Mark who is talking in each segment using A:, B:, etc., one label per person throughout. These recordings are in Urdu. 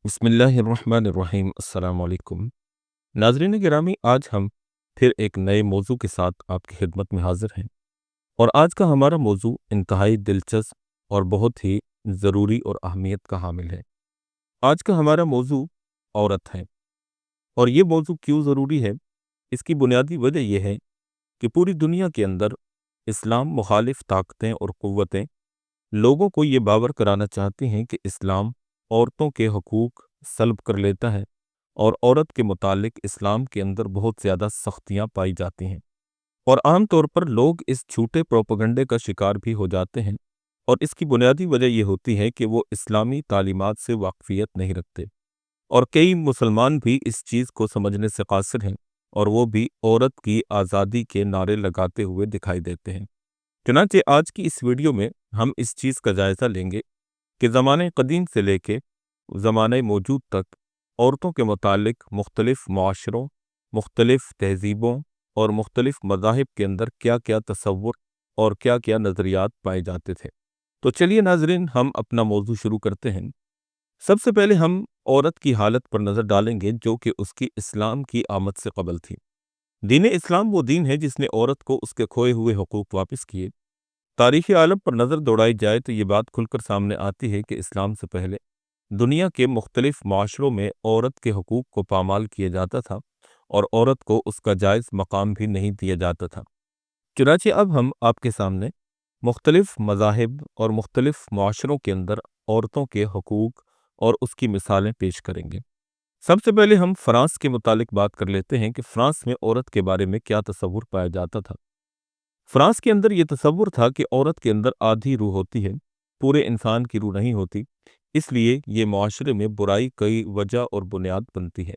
A: بسم اللہ الرحمن الرحیم۔ السلام علیکم ناظرین گرامی، آج ہم پھر ایک نئے موضوع کے ساتھ آپ کی خدمت میں حاضر ہیں، اور آج کا ہمارا موضوع انتہائی دلچسپ اور بہت ہی ضروری اور اہمیت کا حامل ہے۔ آج کا ہمارا موضوع عورت ہے، اور یہ موضوع کیوں ضروری ہے؟ اس کی بنیادی وجہ یہ ہے کہ پوری دنیا کے اندر اسلام مخالف طاقتیں اور قوتیں لوگوں کو یہ باور کرانا چاہتی ہیں کہ اسلام عورتوں کے حقوق سلب کر لیتا ہے، اور عورت کے متعلق اسلام کے اندر بہت زیادہ سختیاں پائی جاتی ہیں، اور عام طور پر لوگ اس جھوٹے پروپیگنڈے کا شکار بھی ہو جاتے ہیں۔ اور اس کی بنیادی وجہ یہ ہوتی ہے کہ وہ اسلامی تعلیمات سے واقفیت نہیں رکھتے، اور کئی مسلمان بھی اس چیز کو سمجھنے سے قاصر ہیں، اور وہ بھی عورت کی آزادی کے نعرے لگاتے ہوئے دکھائی دیتے ہیں۔ چنانچہ آج کی اس ویڈیو میں ہم اس چیز کا جائزہ لیں گے کہ زمانہ قدیم سے لے کے زمانہ موجود تک عورتوں کے متعلق مختلف معاشروں، مختلف تہذیبوں اور مختلف مذاہب کے اندر کیا کیا تصور اور کیا کیا نظریات پائے جاتے تھے۔ تو چلیے ناظرین، ہم اپنا موضوع شروع کرتے ہیں۔ سب سے پہلے ہم عورت کی حالت پر نظر ڈالیں گے جو کہ اس کی اسلام کی آمد سے قبل تھی۔ دین اسلام وہ دین ہے جس نے عورت کو اس کے کھوئے ہوئے حقوق واپس کیے۔ تاریخ عالم پر نظر دوڑائی جائے تو یہ بات کھل کر سامنے آتی ہے کہ اسلام سے پہلے دنیا کے مختلف معاشروں میں عورت کے حقوق کو پامال کیا جاتا تھا، اور عورت کو اس کا جائز مقام بھی نہیں دیا جاتا تھا۔ چنانچہ اب ہم آپ کے سامنے مختلف مذاہب اور مختلف معاشروں کے اندر عورتوں کے حقوق اور اس کی مثالیں پیش کریں گے۔ سب سے پہلے ہم فرانس کے متعلق بات کر لیتے ہیں کہ فرانس میں عورت کے بارے میں کیا تصور پایا جاتا تھا۔ فرانس کے اندر یہ تصور تھا کہ عورت کے اندر آدھی روح ہوتی ہے، پورے انسان کی روح نہیں ہوتی، اس لیے یہ معاشرے میں برائی کئی وجہ اور بنیاد بنتی ہے۔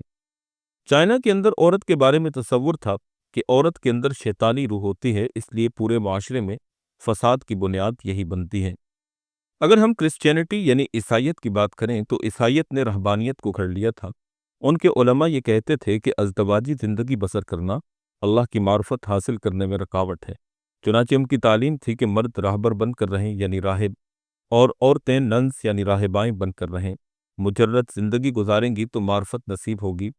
A: چائنا کے اندر عورت کے بارے میں تصور تھا کہ عورت کے اندر شیطانی روح ہوتی ہے، اس لیے پورے معاشرے میں فساد کی بنیاد یہی بنتی ہے۔ اگر ہم کرسچینٹی یعنی عیسائیت کی بات کریں تو عیسائیت نے رہبانیت کو گھڑ لیا تھا۔ ان کے علماء یہ کہتے تھے کہ ازدواجی زندگی بسر کرنا اللہ کی معرفت حاصل کرنے میں رکاوٹ ہے۔ چنانچہ ان کی تعلیم تھی کہ مرد راہبر بن کر رہیں یعنی راہب، اور عورتیں ننس یعنی راہبائیں بن کر رہیں۔ مجرد زندگی گزاریں گی تو معرفت نصیب ہوگی۔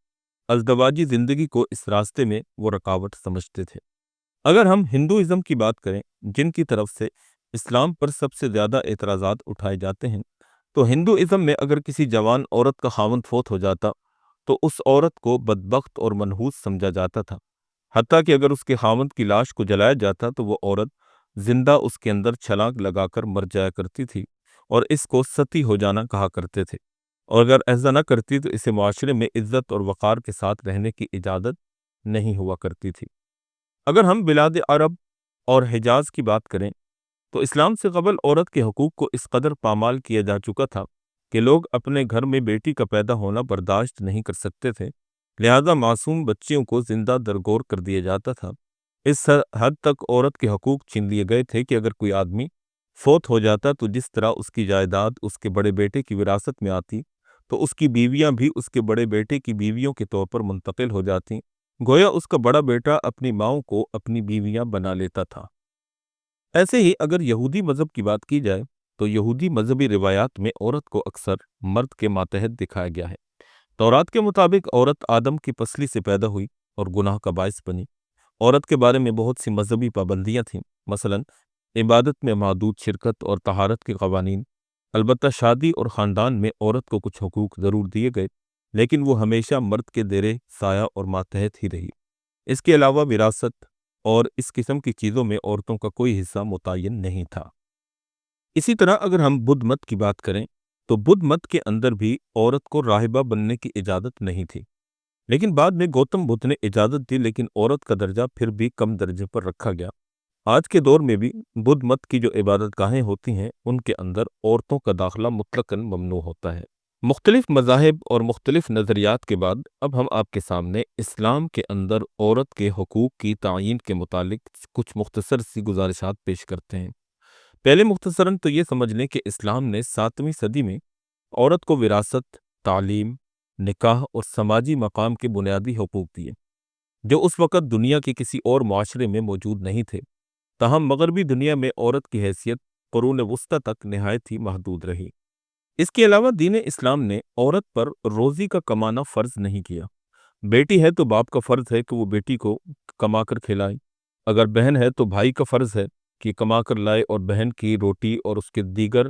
A: ازدواجی زندگی کو اس راستے میں وہ رکاوٹ سمجھتے تھے۔ اگر ہم ہندوازم کی بات کریں، جن کی طرف سے اسلام پر سب سے زیادہ اعتراضات اٹھائے جاتے ہیں، تو ہندوازم میں اگر کسی جوان عورت کا خاوند فوت ہو جاتا تو اس عورت کو بدبخت اور منحوس سمجھا جاتا تھا، حتیٰ کہ اگر اس کے خاوند کی لاش کو جلایا جاتا تو وہ عورت زندہ اس کے اندر چھلانگ لگا کر مر جایا کرتی تھی، اور اس کو ستی ہو جانا کہا کرتے تھے، اور اگر ایسا نہ کرتی تو اسے معاشرے میں عزت اور وقار کے ساتھ رہنے کی اجازت نہیں ہوا کرتی تھی۔ اگر ہم بلاد عرب اور حجاز کی بات کریں تو اسلام سے قبل عورت کے حقوق کو اس قدر پامال کیا جا چکا تھا کہ لوگ اپنے گھر میں بیٹی کا پیدا ہونا برداشت نہیں کر سکتے تھے، لہذا معصوم بچیوں کو زندہ درگور کر دیا جاتا تھا۔ اس حد تک عورت کے حقوق چھین لیے گئے تھے کہ اگر کوئی آدمی فوت ہو جاتا تو جس طرح اس کی جائیداد اس کے بڑے بیٹے کی وراثت میں آتی، تو اس کی بیویاں بھی اس کے بڑے بیٹے کی بیویوں کے طور پر منتقل ہو جاتی، گویا اس کا بڑا بیٹا اپنی ماؤں کو اپنی بیویاں بنا لیتا تھا۔ ایسے ہی اگر یہودی مذہب کی بات کی جائے تو یہودی مذہبی روایات میں عورت کو اکثر مرد کے ماتحت دکھایا گیا ہے۔ تورات کے مطابق عورت آدم کی پسلی سے پیدا ہوئی اور گناہ کا باعث بنی۔ عورت کے بارے میں بہت سی مذہبی پابندیاں تھیں، مثلا عبادت میں محدود شرکت اور طہارت کے قوانین۔ البتہ شادی اور خاندان میں عورت کو کچھ حقوق ضرور دیے گئے، لیکن وہ ہمیشہ مرد کے زیر سایہ اور ماتحت ہی رہی۔ اس کے علاوہ وراثت اور اس قسم کی چیزوں میں عورتوں کا کوئی حصہ متعین نہیں تھا۔ اسی طرح اگر ہم بدھ مت کی بات کریں تو بدھ مت کے اندر بھی عورت کو راہبہ بننے کی اجازت نہیں تھی، لیکن بعد میں گوتم بدھ نے اجازت دی، لیکن عورت کا درجہ پھر بھی کم درجے پر رکھا گیا۔ آج کے دور میں بھی بدھ مت کی جو عبادت گاہیں ہوتی ہیں ان کے اندر عورتوں کا داخلہ مطلقاً ممنوع ہوتا ہے۔ مختلف مذاہب اور مختلف نظریات کے بعد اب ہم آپ کے سامنے اسلام کے اندر عورت کے حقوق کی تعیین کے متعلق کچھ مختصر سی گزارشات پیش کرتے ہیں۔ پہلے مختصراً تو یہ سمجھ لیں کہ اسلام نے 7ویں صدی میں عورت کو وراثت، تعلیم، نکاح اور سماجی مقام کے بنیادی حقوق دیے، جو اس وقت دنیا کے کسی اور معاشرے میں موجود نہیں تھے۔ تاہم مغربی دنیا میں عورت کی حیثیت قرون وسطیٰ تک نہایت ہی محدود رہی۔ اس کے علاوہ دین اسلام نے عورت پر روزی کا کمانا فرض نہیں کیا۔ بیٹی ہے تو باپ کا فرض ہے کہ وہ بیٹی کو کما کر کھلائے، اگر بہن ہے تو بھائی کا فرض ہے کہ کما کر لائے اور بہن کی روٹی اور اس کے دیگر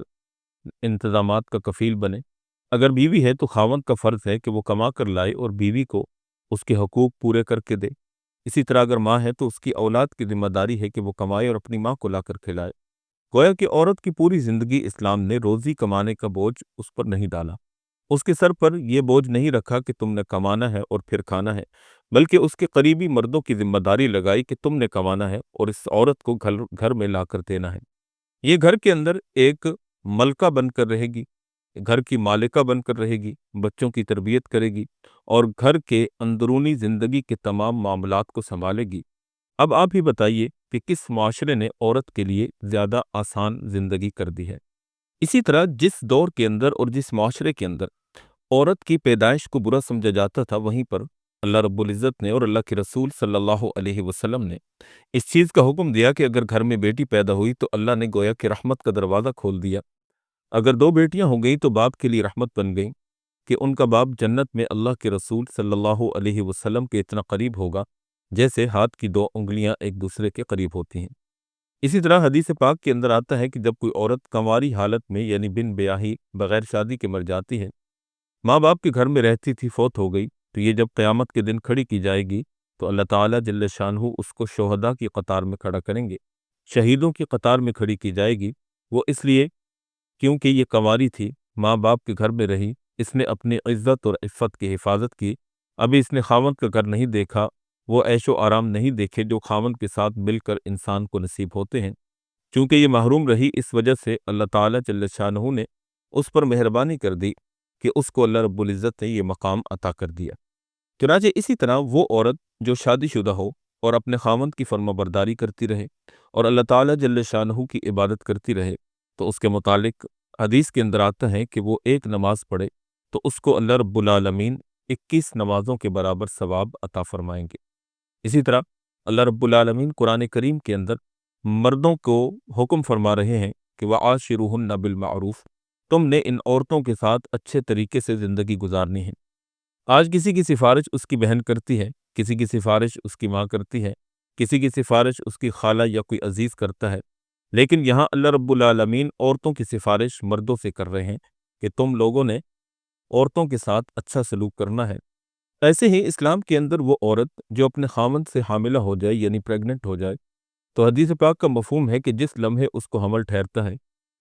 A: انتظامات کا کفیل بنے، اگر بیوی ہے تو خاوند کا فرض ہے کہ وہ کما کر لائے اور بیوی کو اس کے حقوق پورے کر کے دے۔ اسی طرح اگر ماں ہے تو اس کی اولاد کی ذمہ داری ہے کہ وہ کمائے اور اپنی ماں کو لا کر کھلائے۔ گویا کہ عورت کی پوری زندگی اسلام نے روزی کمانے کا بوجھ اس پر نہیں ڈالا، اس کے سر پر یہ بوجھ نہیں رکھا کہ تم نے کمانا ہے اور پھر کھانا ہے، بلکہ اس کے قریبی مردوں کی ذمہ داری لگائی کہ تم نے کمانا ہے اور اس عورت کو گھر میں لا کر دینا ہے۔ یہ گھر کے اندر ایک ملکہ بن کر رہے گی، گھر کی مالکہ بن کر رہے گی، بچوں کی تربیت کرے گی اور گھر کے اندرونی زندگی کے تمام معاملات کو سنبھالے گی۔ اب آپ ہی بتائیے کہ کس معاشرے نے عورت کے لیے زیادہ آسان زندگی کر دی ہے؟ اسی طرح جس دور کے اندر اور جس معاشرے کے اندر عورت کی پیدائش کو برا سمجھا جاتا تھا، وہیں پر اللہ رب العزت نے اور اللہ کے رسول صلی اللہ علیہ وسلم نے اس چیز کا حکم دیا کہ اگر گھر میں بیٹی پیدا ہوئی تو اللہ نے گویا کہ رحمت کا دروازہ کھول دیا۔ اگر دو بیٹیاں ہو گئیں تو باپ کے لیے رحمت بن گئیں کہ ان کا باپ جنت میں اللہ کے رسول صلی اللہ علیہ وسلم کے اتنا قریب ہوگا جیسے ہاتھ کی دو انگلیاں ایک دوسرے کے قریب ہوتی ہیں۔ اسی طرح حدیث پاک کے اندر آتا ہے کہ جب کوئی عورت کنواری حالت میں یعنی بن بیاہی بغیر شادی کے مر جاتی ہے، ماں باپ کے گھر میں رہتی تھی، فوت ہو گئی، تو یہ جب قیامت کے دن کھڑی کی جائے گی تو اللہ تعالیٰ جل شانہ اس کو شہداء کی قطار میں کھڑا کریں گے، شہیدوں کی قطار میں کھڑی کی جائے گی۔ وہ اس لیے کیونکہ یہ کنواری تھی، ماں باپ کے گھر میں رہی، اس نے اپنی عزت اور عفت کی حفاظت کی، ابھی اس نے خاوند کا گھر نہیں دیکھا، وہ عیش و آرام نہیں دیکھے جو خاوند کے ساتھ مل کر انسان کو نصیب ہوتے ہیں۔ چونکہ یہ محروم رہی، اس وجہ سے اللہ تعالیٰ جل شانہ نے اس پر مہربانی کر دی کہ اس کو اللہ رب العزت نے یہ مقام عطا کر دیا۔ چنانچہ اسی طرح وہ عورت جو شادی شدہ ہو اور اپنے خاوند کی فرما برداری کرتی رہے اور اللہ تعالیٰ جل شانہ کی عبادت کرتی رہے، تو اس کے متعلق حدیث کے اندر آتا ہے کہ وہ ایک نماز پڑھے تو اس کو اللہ رب العالمین 21 نمازوں کے برابر ثواب عطا فرمائیں گے۔ اسی طرح اللہ رب العالمین قرآن کریم کے اندر مردوں کو حکم فرما رہے ہیں کہ وَعَاشِرُوهُنَّ بِالْمَعْرُوفِ، تم نے ان عورتوں کے ساتھ اچھے طریقے سے زندگی گزارنی ہے۔ آج کسی کی سفارش اس کی بہن کرتی ہے، کسی کی سفارش اس کی ماں کرتی ہے، کسی کی سفارش اس کی خالہ یا کوئی عزیز کرتا ہے، لیکن یہاں اللہ رب العالمین عورتوں کی سفارش مردوں سے کر رہے ہیں کہ تم لوگوں نے عورتوں کے ساتھ اچھا سلوک کرنا ہے۔ ایسے ہی اسلام کے اندر وہ عورت جو اپنے خاوند سے حاملہ ہو جائے یعنی پریگننٹ ہو جائے، تو حدیث پاک کا مفہوم ہے کہ جس لمحے اس کو حمل ٹھہرتا ہے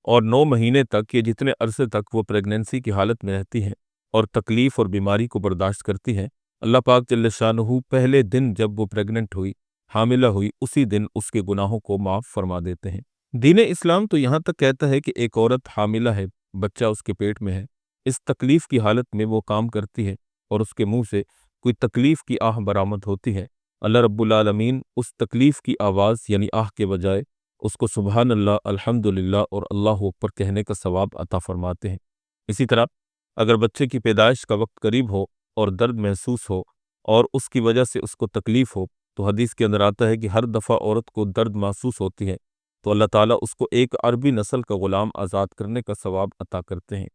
A: اور 9 مہینے تک یا جتنے عرصے تک وہ پریگننسی کی حالت میں رہتی ہے اور تکلیف اور بیماری کو برداشت کرتی ہے، اللہ پاک جل شانہ پہلے دن جب وہ پریگننٹ ہوئی، حاملہ ہوئی، اسی دن اس کے گناہوں کو معاف فرما دیتے ہیں۔ دین اسلام تو یہاں تک کہتا ہے کہ ایک عورت حاملہ ہے، بچہ اس کے پیٹ میں ہے، اس تکلیف کی حالت میں وہ کام کرتی ہے اور اس کے منہ سے کوئی تکلیف کی آہ برآمد ہوتی ہے، اللہ رب العالمین اس تکلیف کی آواز یعنی آہ کے بجائے اس کو سبحان اللہ، الحمدللہ اور اللہ اکبر کہنے کا ثواب عطا فرماتے ہیں۔ اسی طرح اگر بچے کی پیدائش کا وقت قریب ہو اور درد محسوس ہو اور اس کی وجہ سے اس کو تکلیف ہو، تو حدیث کے اندر آتا ہے کہ ہر دفعہ عورت کو درد محسوس ہوتی ہے تو اللہ تعالیٰ اس کو ایک عربی نسل کا غلام آزاد کرنے کا ثواب عطا کرتے ہیں۔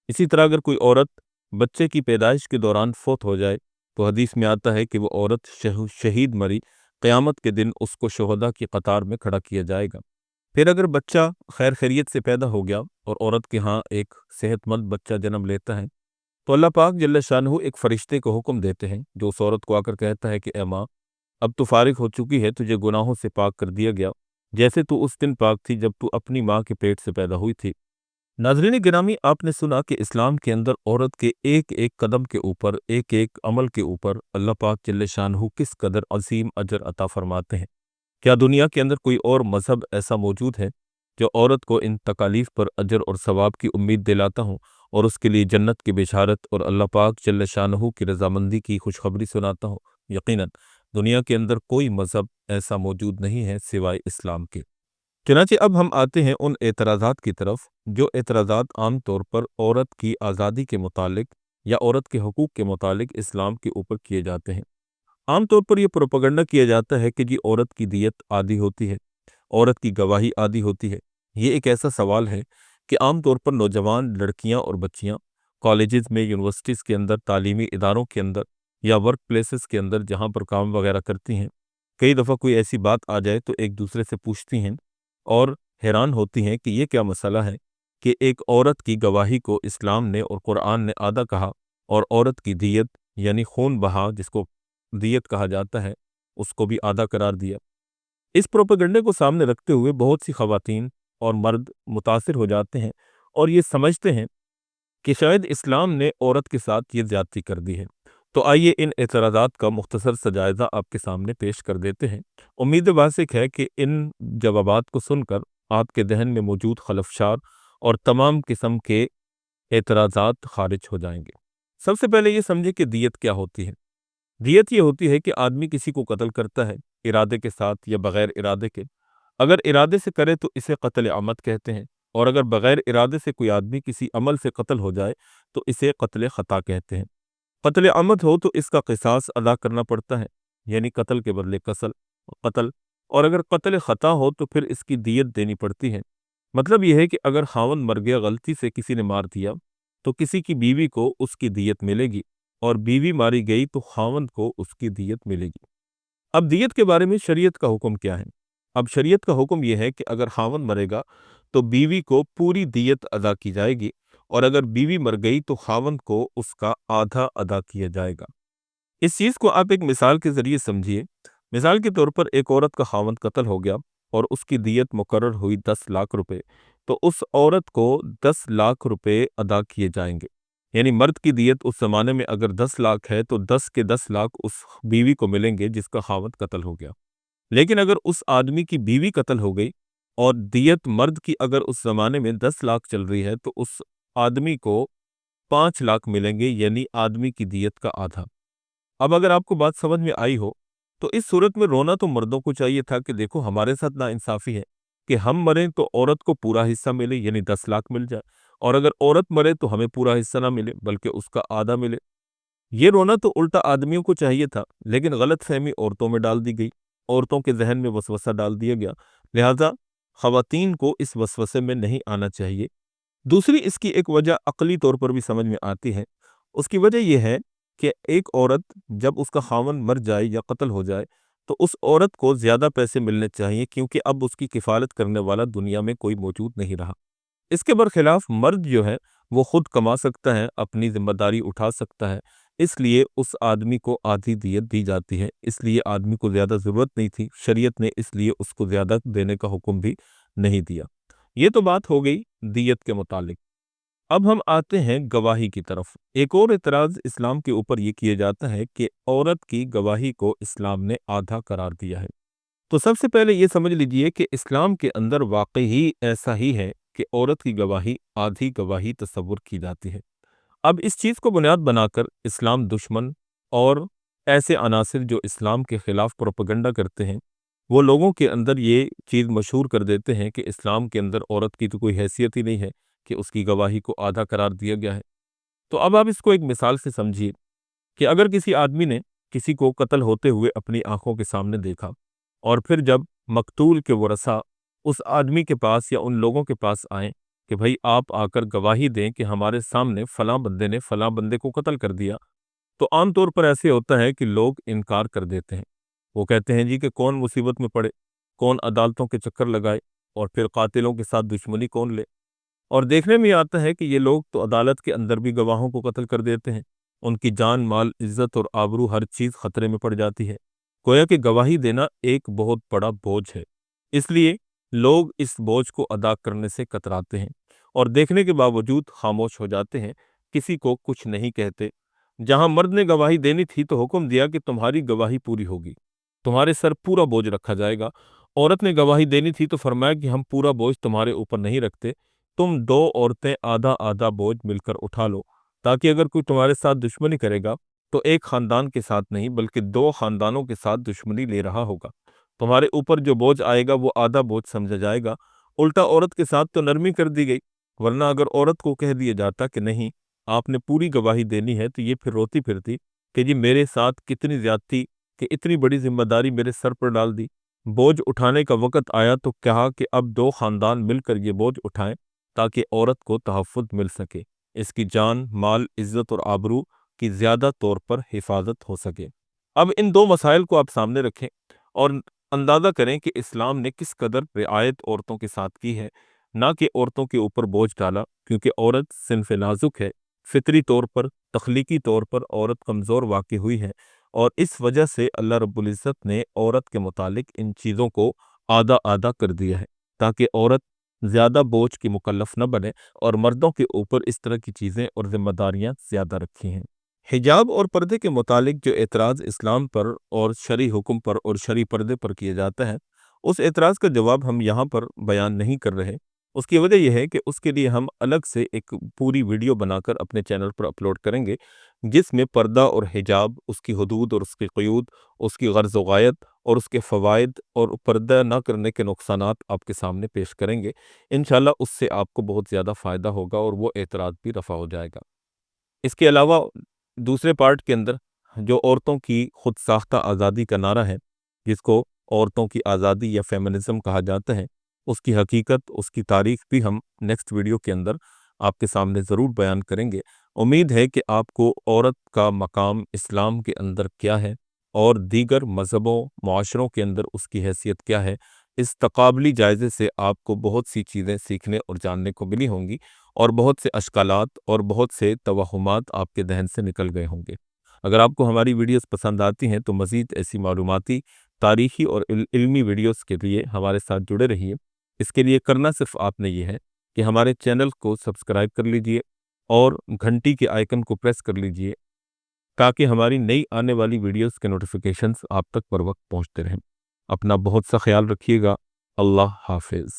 A: اسی طرح اگر کوئی عورت بچے کی پیدائش کے دوران فوت ہو جائے تو حدیث میں آتا ہے کہ وہ عورت شہید مری، قیامت کے دن اس کو شہداء کی قطار میں کھڑا کیا جائے گا۔ پھر اگر بچہ خیر خیریت سے پیدا ہو گیا اور عورت کے ہاں ایک صحت مند بچہ جنم لیتا ہے تو اللہ پاک جل شانہ ایک فرشتے کو حکم دیتے ہیں جو اس عورت کو آ کر کہتا ہے کہ اے ماں، اب تو فارغ ہو چکی ہے، تجھے گناہوں سے پاک کر دیا گیا جیسے تو اس دن پاک تھی جب تو اپنی ماں کے پیٹ سے پیدا ہوئی تھی۔ ناظرین گرامی، آپ نے سنا کہ اسلام کے اندر عورت کے ایک ایک قدم کے اوپر، ایک ایک عمل کے اوپر اللہ پاک جل شانہ کس قدر عظیم اجر عطا فرماتے ہیں۔ کیا دنیا کے اندر کوئی اور مذہب ایسا موجود ہے جو عورت کو ان تکالیف پر اجر اور ثواب کی امید دلاتا ہوں اور اس کے لیے جنت کی بشارت اور اللہ پاک جل شانہ کی رضامندی کی خوشخبری سناتا ہوں؟ یقیناً دنیا کے اندر کوئی مذہب ایسا موجود نہیں ہے سوائے اسلام کے۔ چنانچہ اب ہم آتے ہیں ان اعتراضات کی طرف جو اعتراضات عام طور پر عورت کی آزادی کے متعلق یا عورت کے حقوق کے متعلق اسلام کے اوپر کیے جاتے ہیں۔ عام طور پر یہ پروپیگنڈا کیا جاتا ہے کہ جی عورت کی دیت عادی ہوتی ہے، عورت کی گواہی عادی ہوتی ہے۔ یہ ایک ایسا سوال ہے کہ عام طور پر نوجوان لڑکیاں اور بچیاں کالجز میں، یونیورسٹیز کے اندر، تعلیمی اداروں کے اندر یا ورک پلیسز کے اندر جہاں پر کام وغیرہ کرتی ہیں، کئی دفعہ کوئی ایسی بات آ جائے تو ایک دوسرے سے پوچھتی ہیں اور حیران ہوتی ہیں کہ یہ کیا مسئلہ ہے کہ ایک عورت کی گواہی کو اسلام نے اور قرآن نے آدھا کہا، اور عورت کی دیت یعنی خون بہا جس کو دیت کہا جاتا ہے اس کو بھی آدھا قرار دیا۔ اس پروپیگنڈے کو سامنے رکھتے ہوئے بہت سی خواتین اور مرد متاثر ہو جاتے ہیں اور یہ سمجھتے ہیں کہ شاید اسلام نے عورت کے ساتھ یہ زیادتی کر دی ہے۔ تو آئیے ان اعتراضات کا مختصر سا جائزہ آپ کے سامنے پیش کر دیتے ہیں۔ امید واسق ہے کہ ان جوابات کو سن کر آپ کے ذہن میں موجود خلفشار اور تمام قسم کے اعتراضات خارج ہو جائیں گے۔ سب سے پہلے یہ سمجھے کہ دیت کیا ہوتی ہے۔ دیت یہ ہوتی ہے کہ آدمی کسی کو قتل کرتا ہے ارادے کے ساتھ یا بغیر ارادے کے۔ اگر ارادے سے کرے تو اسے قتل عمد کہتے ہیں، اور اگر بغیر ارادے سے کوئی آدمی کسی عمل سے قتل ہو جائے تو اسے قتل خطا کہتے ہیں۔ قتل عمد ہو تو اس کا قصاص ادا کرنا پڑتا ہے، یعنی قتل کے بدلے قتل، اور اگر قتل خطا ہو تو پھر اس کی دیت دینی پڑتی ہے۔ مطلب یہ ہے کہ اگر خاوند مر گیا، غلطی سے کسی نے مار دیا، تو کسی کی بیوی کو اس کی دیت ملے گی، اور بیوی ماری گئی تو خاوند کو اس کی دیت ملے گی۔ اب دیت کے بارے میں شریعت کا حکم کیا ہے؟ اب شریعت کا حکم یہ ہے کہ اگر خاوند مرے گا تو بیوی کو پوری دیت ادا کی جائے گی، اور اگر بیوی مر گئی تو خاوند کو اس کا آدھا ادا کیا جائے گا۔ اس چیز کو آپ ایک مثال کے ذریعے سمجھیے۔ مثال کے طور پر ایک عورت کا خاوند قتل ہو گیا اور اس کی دیت مقرر ہوئی 10 لاکھ روپے، تو اس عورت کو 10 لاکھ روپے ادا کیے جائیں گے۔ یعنی مرد کی دیت اس زمانے میں اگر 10 لاکھ ہے تو 10 کے 10 لاکھ اس بیوی کو ملیں گے جس کا خاوند قتل ہو گیا۔ لیکن اگر اس آدمی کی بیوی قتل ہو گئی اور دیت مرد کی اگر اس زمانے میں 10 لاکھ چل رہی ہے تو اس آدمی کو 5 لاکھ ملیں گے، یعنی آدمی کی دیت کا آدھا۔ اب اگر آپ کو بات سمجھ میں آئی ہو تو اس صورت میں رونا تو مردوں کو چاہیے تھا کہ دیکھو ہمارے ساتھ ناانصافی ہے کہ ہم مریں تو عورت کو پورا حصہ ملے، یعنی 10 لاکھ مل جائے، اور اگر عورت مرے تو ہمیں پورا حصہ نہ ملے بلکہ اس کا آدھا ملے۔ یہ رونا تو الٹا آدمیوں کو چاہیے تھا، لیکن غلط فہمی عورتوں میں ڈال دی گئی، عورتوں کے ذہن میں وسوسہ ڈال دیا گیا، لہذا خواتین کو اس وسوسے میں نہیں آنا چاہیے۔ دوسری اس کی ایک وجہ عقلی طور پر بھی سمجھ میں آتی ہے۔ اس کی وجہ یہ ہے کہ ایک عورت جب اس کا خاوند مر جائے یا قتل ہو جائے تو اس عورت کو زیادہ پیسے ملنے چاہیے، کیونکہ اب اس کی کفالت کرنے والا دنیا میں کوئی موجود نہیں رہا۔ اس کے برخلاف مرد جو ہے وہ خود کما سکتا ہے، اپنی ذمہ داری اٹھا سکتا ہے، اس لیے اس آدمی کو آدھی دیت دی جاتی ہے۔ اس لیے آدمی کو زیادہ ضرورت نہیں تھی، شریعت نے اس لیے اس کو زیادہ دینے کا حکم بھی نہیں دیا۔ یہ تو بات ہو گئی دیت کے متعلق۔ اب ہم آتے ہیں گواہی کی طرف۔ ایک اور اعتراض اسلام کے اوپر یہ کیا جاتا ہے کہ عورت کی گواہی کو اسلام نے آدھا قرار دیا ہے۔ تو سب سے پہلے یہ سمجھ لیجئے کہ اسلام کے اندر واقعی ایسا ہی ہے کہ عورت کی گواہی آدھی گواہی تصور کی جاتی ہے۔ اب اس چیز کو بنیاد بنا کر اسلام دشمن اور ایسے عناصر جو اسلام کے خلاف پروپیگنڈا کرتے ہیں، وہ لوگوں کے اندر یہ چیز مشہور کر دیتے ہیں کہ اسلام کے اندر عورت کی تو کوئی حیثیت ہی نہیں ہے کہ اس کی گواہی کو آدھا قرار دیا گیا ہے۔ تو اب آپ اس کو ایک مثال سے سمجھیے کہ اگر کسی آدمی نے کسی کو قتل ہوتے ہوئے اپنی آنکھوں کے سامنے دیکھا، اور پھر جب مقتول کے ورثاء اس آدمی کے پاس یا ان لوگوں کے پاس آئیں کہ بھئی آپ آ کر گواہی دیں کہ ہمارے سامنے فلاں بندے نے فلاں بندے کو قتل کر دیا، تو عام طور پر ایسے ہوتا ہے کہ لوگ انکار کر دیتے ہیں۔ وہ کہتے ہیں جی کہ کون مصیبت میں پڑے، کون عدالتوں کے چکر لگائے، اور پھر قاتلوں کے ساتھ دشمنی کون لے۔ اور دیکھنے میں آتا ہے کہ یہ لوگ تو عدالت کے اندر بھی گواہوں کو قتل کر دیتے ہیں، ان کی جان، مال، عزت اور آبرو ہر چیز خطرے میں پڑ جاتی ہے۔ گویا کہ گواہی دینا ایک بہت بڑا بوجھ ہے، اس لیے لوگ اس بوجھ کو ادا کرنے سے کتراتے ہیں اور دیکھنے کے باوجود خاموش ہو جاتے ہیں، کسی کو کچھ نہیں کہتے۔ جہاں مرد نے گواہی دینی تھی تو حکم دیا کہ تمہاری گواہی پوری ہوگی، تمہارے سر پورا بوجھ رکھا جائے گا۔ عورت نے گواہی دینی تھی تو فرمایا کہ ہم پورا بوجھ تمہارے اوپر نہیں رکھتے، تم 2 عورتیں آدھا آدھا بوجھ مل کر اٹھا لو، تاکہ اگر کوئی تمہارے ساتھ دشمنی کرے گا تو ایک خاندان کے ساتھ نہیں بلکہ 2 خاندانوں کے ساتھ دشمنی لے رہا ہوگا۔ تمہارے اوپر جو بوجھ آئے گا وہ آدھا بوجھ سمجھا جائے گا۔ الٹا عورت کے ساتھ تو نرمی کر دی گئی، ورنہ اگر عورت کو کہہ دیا جاتا کہ نہیں آپ نے پوری گواہی دینی ہے تو یہ پھر روتی پھرتی کہ جی میرے ساتھ کتنی زیادتی کہ اتنی بڑی ذمہ داری میرے سر پر ڈال دی۔ بوجھ اٹھانے کا وقت آیا تو کہا کہ اب 2 خاندان مل کر یہ بوجھ اٹھائیں، تاکہ عورت کو تحفظ مل سکے، اس کی جان، مال، عزت اور آبرو کی زیادہ طور پر حفاظت ہو سکے۔ اب ان دو مسائل کو آپ سامنے رکھیں اور اندازہ کریں کہ اسلام نے کس قدر رعایت عورتوں کے ساتھ کی ہے، نہ کہ عورتوں کے اوپر بوجھ ڈالا، کیونکہ عورت صنف نازک ہے، فطری طور پر، تخلیقی طور پر عورت کمزور واقع ہوئی ہے، اور اس وجہ سے اللہ رب العزت نے عورت کے متعلق ان چیزوں کو آدھا آدھا کر دیا ہے، تاکہ عورت زیادہ بوجھ کی مکلف نہ بنے، اور مردوں کے اوپر اس طرح کی چیزیں اور ذمہ داریاں زیادہ رکھی ہیں۔ حجاب اور پردے کے متعلق جو اعتراض اسلام پر اور شرعی حکم پر اور شرعی پردے پر کیا جاتا ہے، اس اعتراض کا جواب ہم یہاں پر بیان نہیں کر رہے۔ اس کی وجہ یہ ہے کہ اس کے لیے ہم الگ سے ایک پوری ویڈیو بنا کر اپنے چینل پر اپلوڈ کریں گے، جس میں پردہ اور حجاب، اس کی حدود اور اس کی قیود، اس کی غرض و غایت اور اس کے فوائد اور پردہ نہ کرنے کے نقصانات آپ کے سامنے پیش کریں گے۔ انشاءاللہ اس سے آپ کو بہت زیادہ فائدہ ہوگا اور وہ اعتراض بھی رفع ہو جائے گا۔ اس کے علاوہ دوسرے پارٹ کے اندر جو عورتوں کی خود ساختہ آزادی کا نعرہ ہے، جس کو عورتوں کی آزادی یا فیمنزم کہا جاتا ہے، اس کی حقیقت، اس کی تاریخ بھی ہم نیکسٹ ویڈیو کے اندر آپ کے سامنے ضرور بیان کریں گے۔ امید ہے کہ آپ کو عورت کا مقام اسلام کے اندر کیا ہے اور دیگر مذہبوں، معاشروں کے اندر اس کی حیثیت کیا ہے، اس تقابلی جائزے سے آپ کو بہت سی چیزیں سیکھنے اور جاننے کو ملی ہوں گی، اور بہت سے اشکالات اور بہت سے توہمات آپ کے ذہن سے نکل گئے ہوں گے۔ اگر آپ کو ہماری ویڈیوز پسند آتی ہیں تو مزید ایسی معلوماتی، تاریخی اور علمی ویڈیوز کے لیے ہمارے ساتھ جڑے رہیے۔ اس کے لیے کرنا صرف آپ نے یہ ہے کہ ہمارے چینل کو سبسکرائب کر لیجئے اور گھنٹی کے آئیکن کو پریس کر لیجئے، تاکہ ہماری نئی آنے والی ویڈیوز کے نوٹیفیکیشنز آپ تک پر وقت پہنچتے رہیں۔ اپنا بہت سا خیال رکھیے گا۔ اللہ حافظ۔